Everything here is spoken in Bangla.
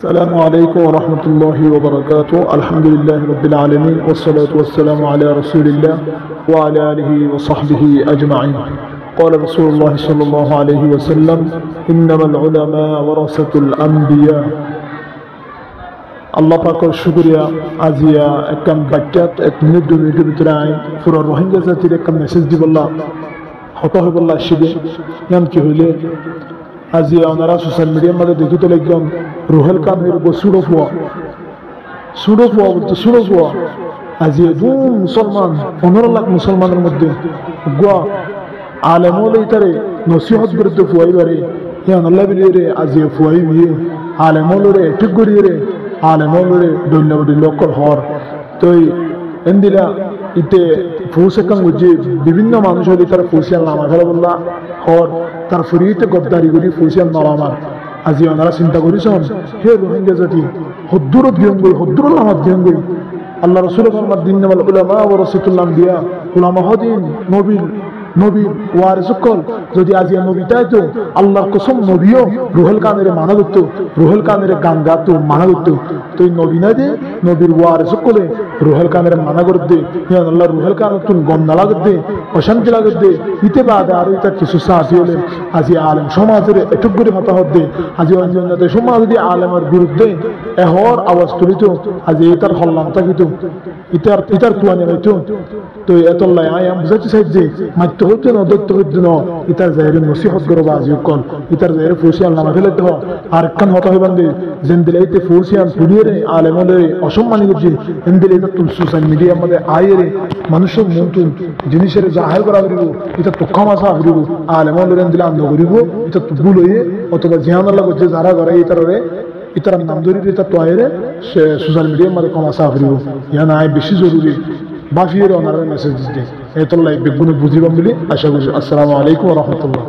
السلام عليكم ورحمة الله وبركاته. الحمد لله رب العالمين والصلاة والسلام على رسول الله وعلى آله وصحبه أجمعين. قال رسول الله صلى الله عليه وسلم إنما العلماء ورثة الأنبياء. الله পাকের শুকরিয়া আজিয়া একখান বাক্যাত এক মিনিট দুই মিনিটের ভিতরে আই পুরো রোহিঙ্গা জাতির একখান মেসেজ দিবল্লা হত হইবল্লা আসিবে ইয়ান কি হইলে আজি ওনারা সোশ্যাল মিডিয়ার মধ্যে দেখিতে লাগলাম রুহেল কানের সুড়ো ফুয়া আজি মুসলমান 15 লাখ মুসলমানের মধ্যে গোয়া আলেমল ইতারে নসিহত বিরুদ্ধে ফুয়াইবারে ইয়ান আল্লাহ বিলিয়ে আজি ফুয়াই বিয়ে আলেমলরে ঠিক গড়িয়ে আলেমলরে দৈন্যবদী লক্কর হর তই এন্দিলা ইতে ফুসেকাং বুঝি বিভিন্ন মানুষ হলে তারা ফুসিয়াল নামা ফেলা বললা হর তার ফরিতে গদ্দারি করি ফুসিয়াল নামার আজি ওনারা চিন্তা করেছেন হে রোহিঙ্গা জাতি হদ্দুরত গিয়ঙ্গই হদ্দুরুল নামাত গিয়ঙ্গই আল্লাহ রসুল মোহাম্মদ দিন নামাল উলামা ও রসুল্লাহ দিয়া উলামা হদিন নবীর ওয়ারিসকল যদি আজি নবী তাইতো আল্লাহর কসম নবীও রুহেল কানের মানা দিত রুহেল কানের গান গাতো মানা দিত তো নবী না দে নবীর ওয়ারিসকলে রুহেল কানের মানা করে দে আল্লাহ রুহেল কানের তুন গম না লাগত দে অশান্তি লাগত দে ইতে বাদে আর এটা কিছু সাথী হলে আজি আলেম সমাজের এটুক করে হতা হত দে আজি অঞ্জনতে সমাজ যদি আলেমের বিরুদ্ধে এহর আওয়াজ তুলিত আজি এটার হল্লাম থাকিত ইতার তুয়ানি হইতো তো এতল্লাই আয়াম বুঝাতে চাই যে মাত্য হইতো না দত্ত হইতো না ইতার জাহের নসিহত করবা আজি কল ইতার জাহের ফুসিয়াল নামা ফেলে দেহ আর একখান হতা হইবান দে যেন দিলে ইতে ফুসিয়াল ফুলিয়ে রে আলেমলে অসম্মানী করছে এন দিলে এটা তুল সোশ্যাল মিডিয়ার মধ্যে আয়ে রে মানুষের মন্তুন জিনিসের জাহের করা করিব এটা তো ক্ষমাসা করিব আলেমলের এন দিলে আন্দ করিব এটা তো ভুল হইয়ে অথবা জিহানাল্লাহ করছে যারা করে ইতার নাম ধরি এটা তো আয়ে রে সে সোশ্যাল মিডিয়ার মধ্যে ক্ষমাসা করিব ইয়া নাই বেশি জরুরি বাফিয়ের ওনারা মেসেজ দিতে এতলাই বেগুনে বুঝিবাম বলে আশা করি। আসসালামু আলাইকুম ওয়া রাহমাতুল্লাহ।